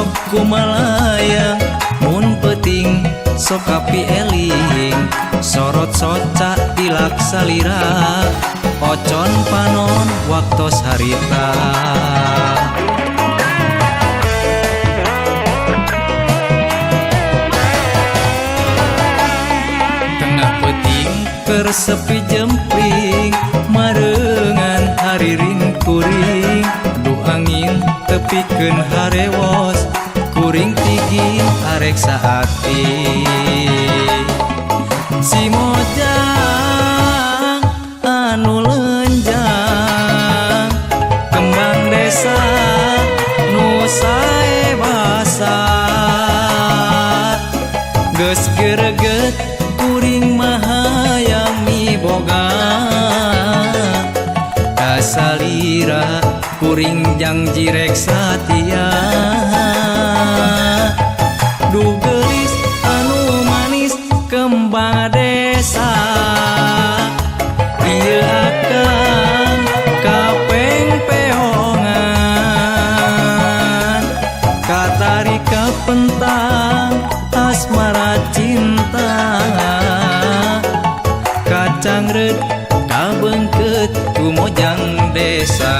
sok kumalayang mun peuting sok kapi eling sorot soca tilak salira ocon panon waktos harita tengah peuting keur sepi jempling marengan hariring kuring duh angin tepikeun harewos kuring tigin arek saati si mojang anu lenjang kembang desa nu sae basa geus gereget kuring mahayami boga kasalira kuring jang jirek satia duh geulis anu manis kembang desa ieu akang kapeng peongan katari kapentang asmara cinta kacang red kabeungkeut ku mojang desa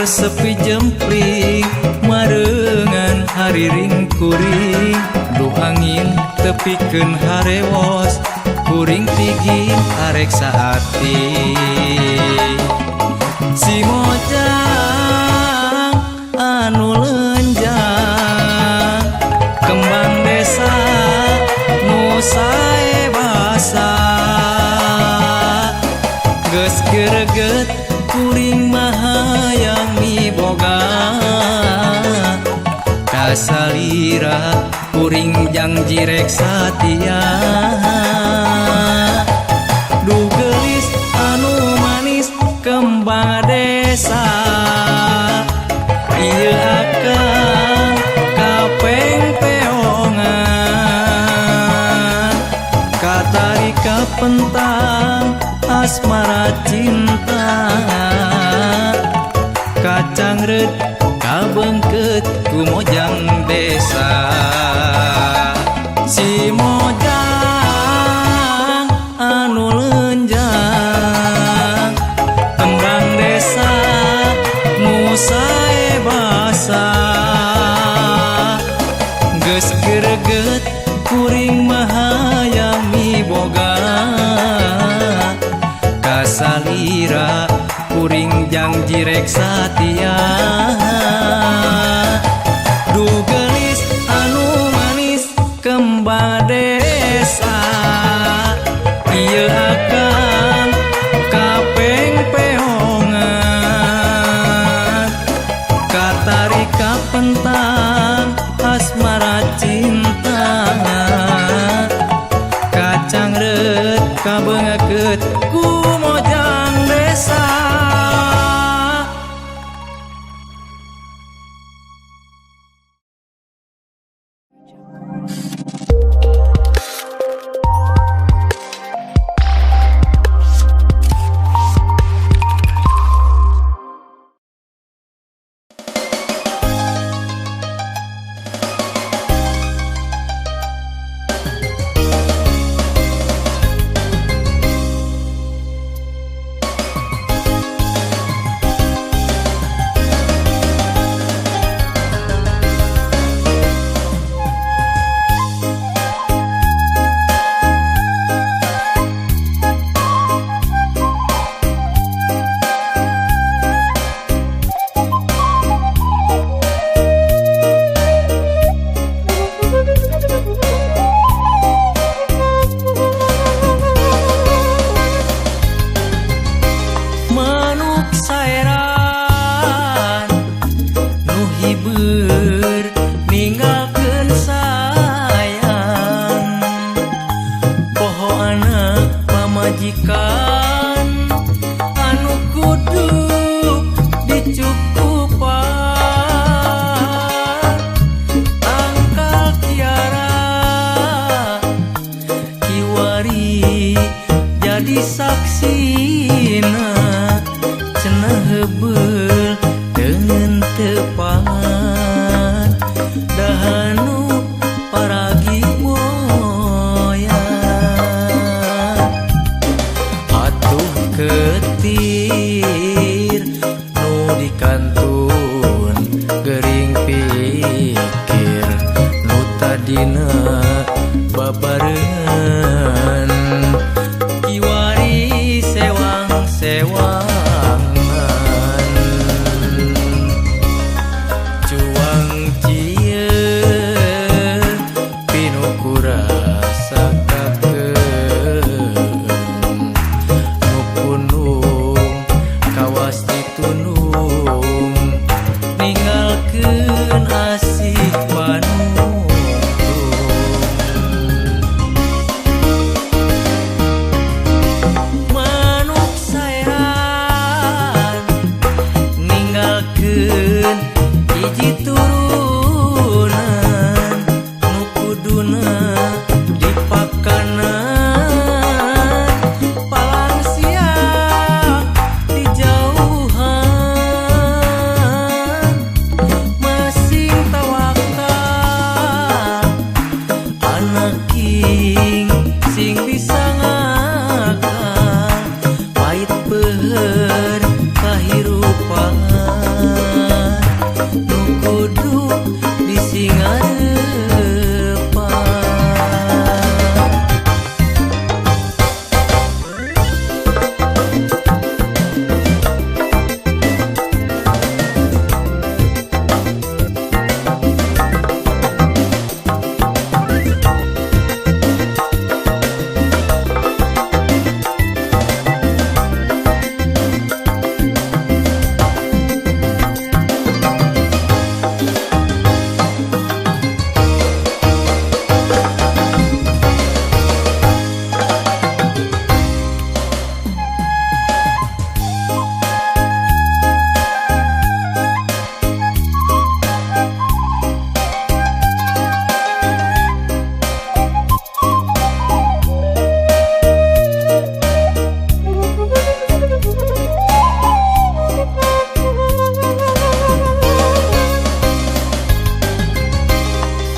sepi jempling marengan hariring kuring duh angin tepikeun harewos kuring tigin arek saati si mojang anu lenjang kembang desa nu sae basa geus gereget kuring mahayami boga kasalira kuring jang jirek satia duh geulis anu manis kembang desa ieu akang kapeng peongan katari kapentang asmara cinta kacang red kabeungkeut ku mojang desa si mojang anu lenjang kembang desa nu sae basa geus gereget kuring mahayami boga kasalira kuring jang jirek satia duh geulis anu manis kembang desa ieu akang kapeng peongan katari kapentang asmara cinta kacang red kabeungkeut ku mojang desa. hebel dengan tepat dahanu paragi moya atuh ketir nu dikantun gering pikir nu tadina babarengan kiwari sewang-sewangan cuang cieu pinuku rasa kakeung nu punung kawas ditunung ninggalkeun asih panung manuk saeran ninggalkeun hiji turunan nu kuduna dipakanan palang siang di jauhan masing tawakal anak king sing bisa ngakal pait peuheur kahirupan nu kudu disingarepan.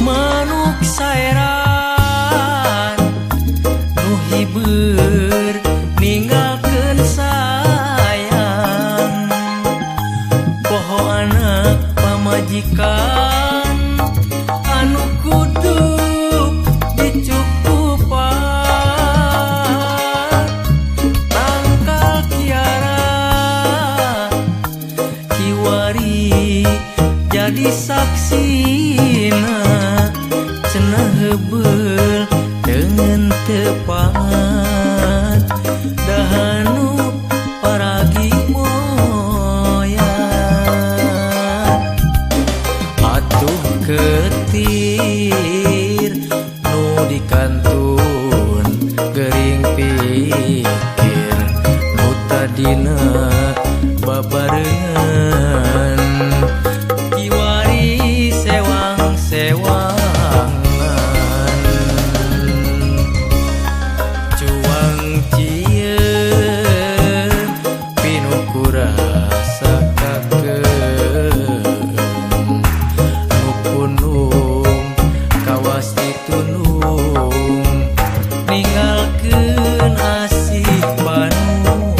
Manuk saeran nu hibeur ninggalkeun sayang poho anak pamajikan anu kudu dicukupan tangkal kiara kiwari jadi saksina cenah hebel dengan tepat dahanu paragi moya atuh ketir nu dikantun gering pikir nu tadina babarengan kiwari sewang-sewangan cuang cieu pinuku rasa kakeung nu punung kawas ditunung ninggalkeun asih panung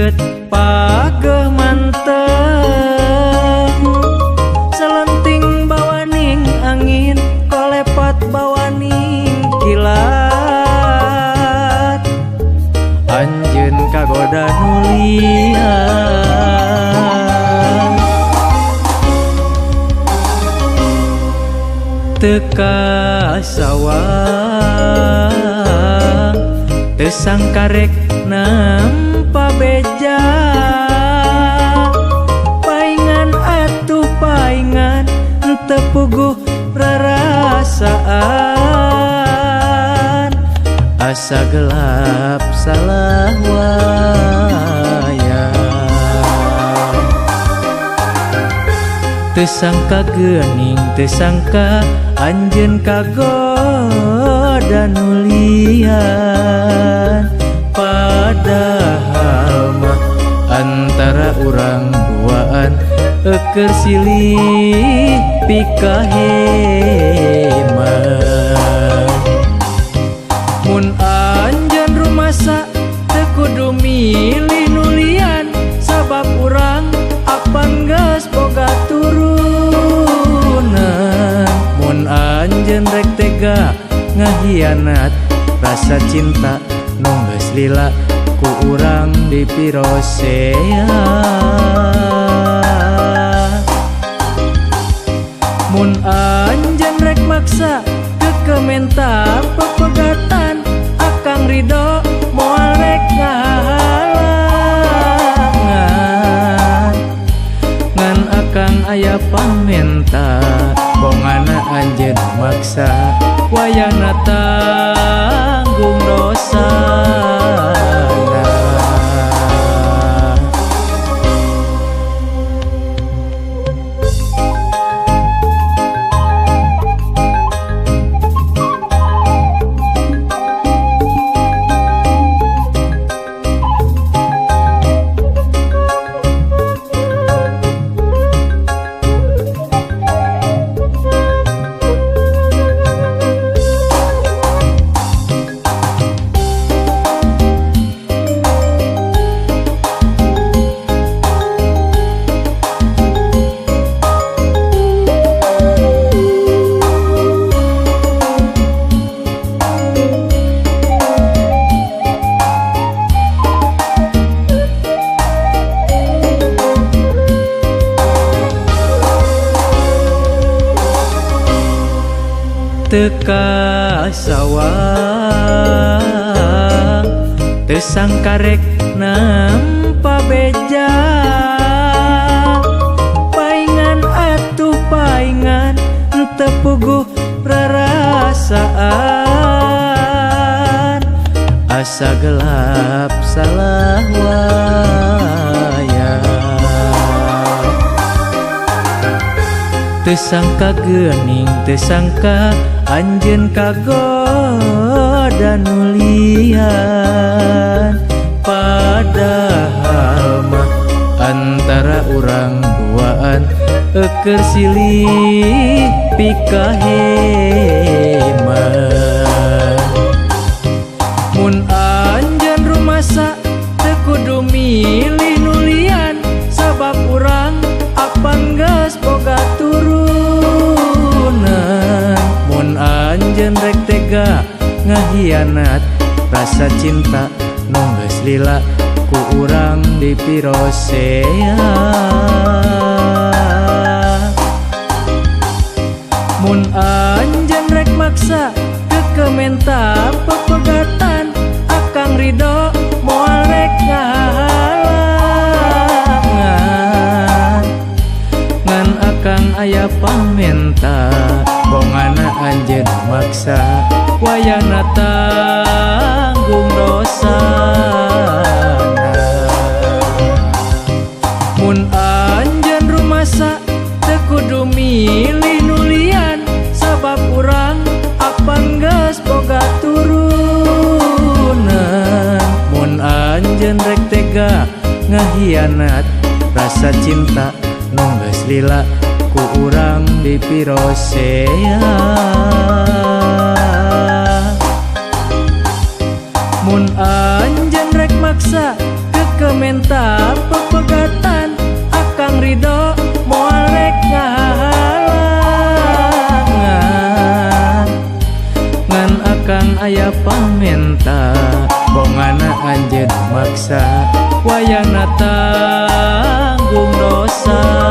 sreged pageh manteng selenting bawaning angin kolepat bawaning kilat anjeun kagoda nulian teka sawang teu sangkarek nampa beja paingan atuh paingan teu puguh rarasaan asa gelap salah wayang teu sangka geuning teu sangka anjeun kagoda nulian padahal mah antara urang duaan keur silih pikaheman mun anjeun rumasa teu kudu milih nulian sabab urang apang geus boga turunan mun anjeun rek tega ngahianat rasa cinta nu geus lila ku urang dipirosea mun anjeun rek maksa kekementa pepegatan akang ridho moal rek ngahalangan ngan akang aya pamenta bongana anjeun maksa wayahna tanggung dosana teka sawang teu sangkarek nampa beja paingan atuh paingan teu puguh rarasaan asa gelap salah wayang teu sangka geuning teu sangka anjeun kagoda nulian padahal mah antara urang duaan keur silih pikaheman mun anjeun rumasa teu kudu milih nulian sabab urang apang geus boga turunan mun anjeun rek tega ngahianat rasa cinta nu geus lila ku urang dipirosea mun anjeun rek maksa kekementa pepegatan akang ridho moal rek ngahalangan ngan akang aya pamenta bongana anjeun maksa wayahna tanggung dosana mun anjeun rumasa teu kudu milih nulian sabab urang apang geus boga turunan mun anjeun rek tega ngahianat rasa cinta nu geus lila ku urang dipirosea mun anjeun rek maksa kementa pepegatan Akang Ridho moal rek ngahalangan ngan Akang aya pamenta bongana anjeun maksa wayana tanggung dosa.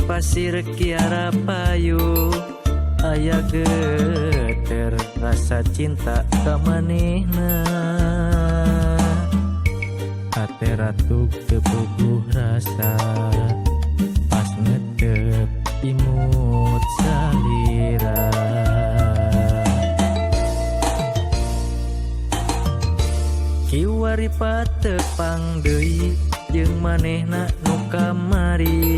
pasir kiara payu aya geter rasa cinta ka manehna hate ratu kepuguh rasa pas ngedep imut salira kiwari patepang deui jeung manehna nu kamari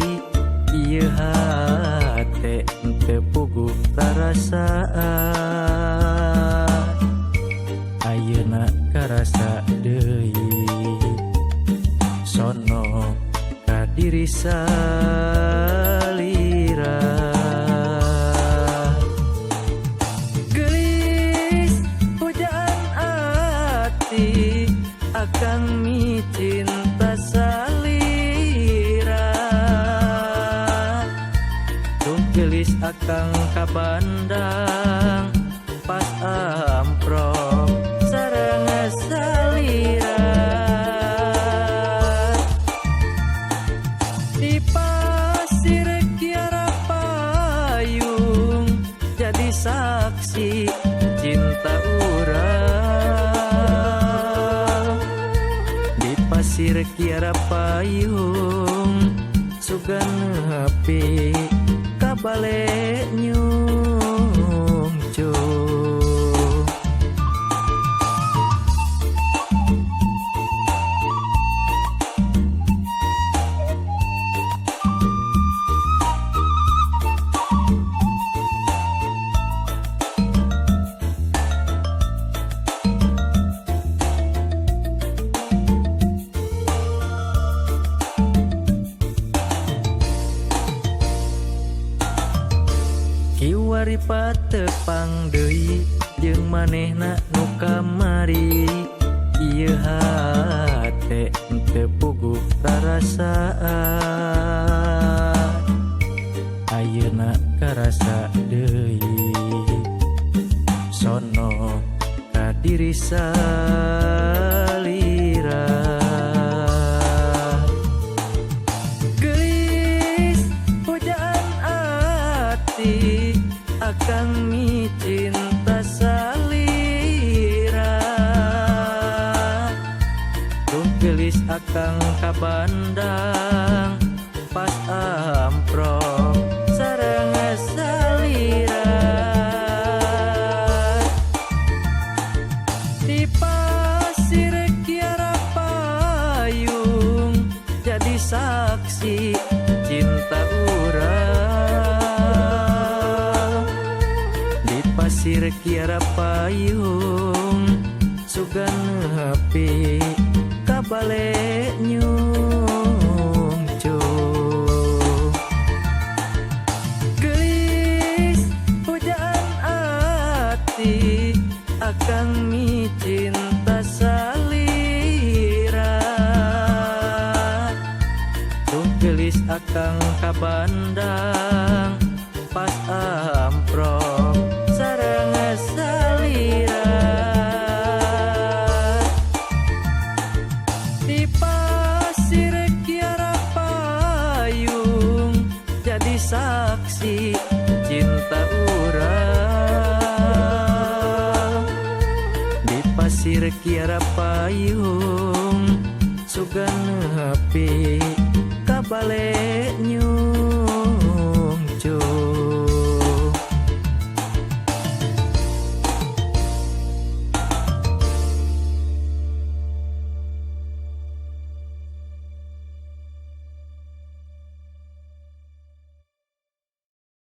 ieu hate teu puguh karasaan ayeuna karasa deui sono ka diri salira geulis pujaan ati akang mi cinta salira tuh gelis akang kabandang pas amprok sareng salira di pasir kiara payung jadi saksi cinta urang di pasir kiara payung sugan nepi ka bale nyungcung kiwari patepang deui jeung manehna nu kamari ieu hate teu puguh karasaan ayeuna karasa deui sono ka diri salira geulis pujaan ati akang mi cinta salira tuh gelis akang kabandang pas amprok sareng salira di pasir kiara payung jadi saksi cinta urang pasir kiara payung sugan nepi ka bale nyungcung geulis pujaan ati akang mi cinta salira tuh gelis akang kabandang pas amprok sareng salira di pasir kiara payung jadi saksi cinta urang di pasir kiara payung sugan nepi ka bale nyungcung